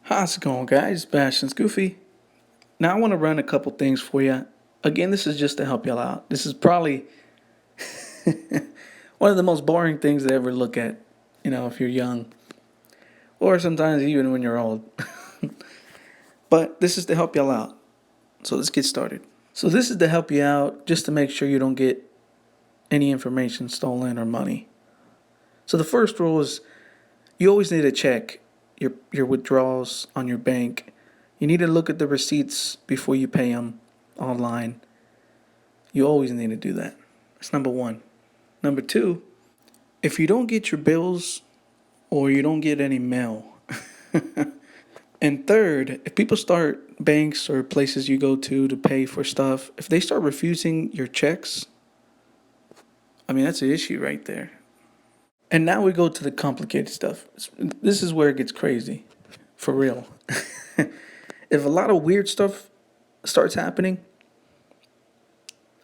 How's it going, guys? Bastians Goofy. Now, I want to run a couple things for you. Again, this is just to help y'all out. This is probably one of the most boring things to ever look at, if you're young, or sometimes even when you're old. But this is to help y'all out. So let's get started. So, this is to help you out just to make sure you don't get any information stolen or money. So, the first rule is you always need to check your withdrawals on your bank. You need to look at the receipts before you pay them online. You always need to do that. That's number one. Number two, if you don't get your bills or you don't get any mail. And third, if people start banks or places you go to pay for stuff, if they start refusing your checks, that's an issue right there. And now we go to the complicated stuff. This is where it gets crazy. For real. If a lot of weird stuff starts happening,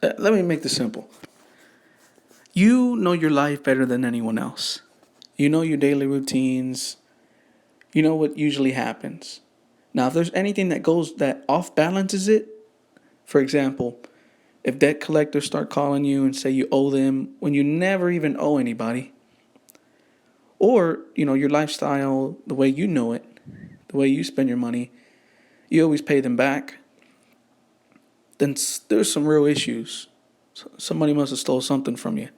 let me make this simple. You know your life better than anyone else. You know your daily routines. You know what usually happens. Now, if there's anything that off balances it, for example, if debt collectors start calling you and say you owe them when you never even owe anybody, or, your lifestyle, the way you know it, the way you spend your money, you always pay them back, then there's some real issues. Somebody must have stole something from you,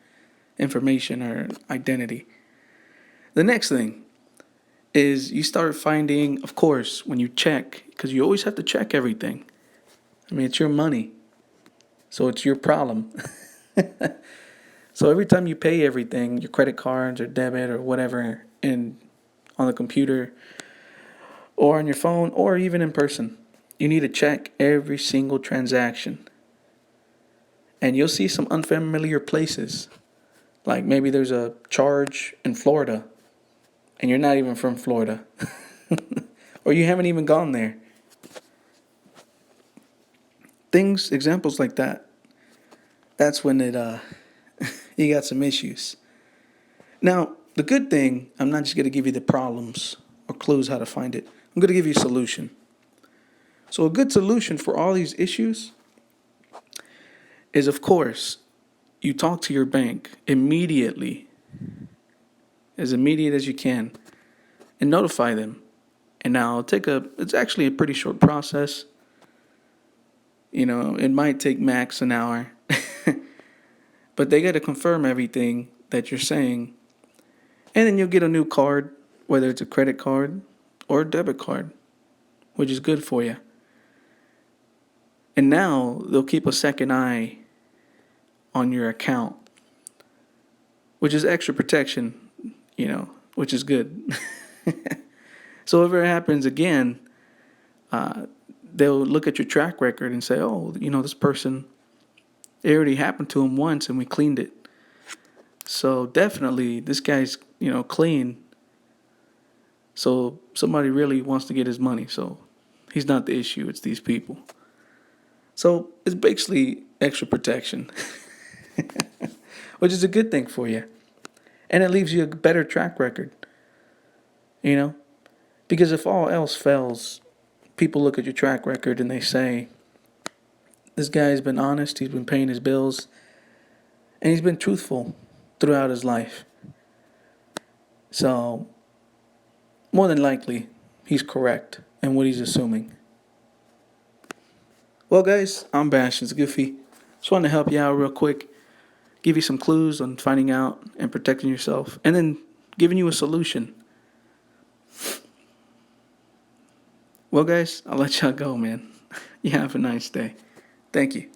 information or identity. The next thing is you start finding, of course, when you check, because you always have to check everything. It's your money, so it's your problem. So every time you pay everything, your credit cards or debit or whatever, on the computer or on your phone or even in person, you need to check every single transaction. And you'll see some unfamiliar places. Like maybe there's a charge in Florida and you're not even from Florida. Or you haven't even gone there. Examples like that. That's when you got some issues. Now, the good thing, I'm not just going to give you the problems or clues how to find it. I'm going to give you a solution. So a good solution for all these issues is, of course, you talk to your bank immediately, as immediate as you can, and notify them. And now it's actually a pretty short process. It might take max an hour, but they got to confirm everything that you're saying. And then you'll get a new card, whether it's a credit card or a debit card, which is good for you. And now they'll keep a second eye on your account, which is extra protection, which is good. So if it happens again, they'll look at your track record and say, oh, this person, it already happened to him once and we cleaned it. So definitely this guy's, clean. So somebody really wants to get his money. So he's not the issue. It's these people. So it's basically extra protection, which is a good thing for you. And it leaves you a better track record, because if all else fails, people look at your track record and they say, this guy's been honest, he's been paying his bills, and he's been truthful throughout his life. So, more than likely, he's correct in what he's assuming. Well, guys, I'm Bastians Goofy. Just wanted to help you out real quick, give you some clues on finding out and protecting yourself, and then giving you a solution. Well, guys, I'll let y'all go, man. You have a nice day. Thank you.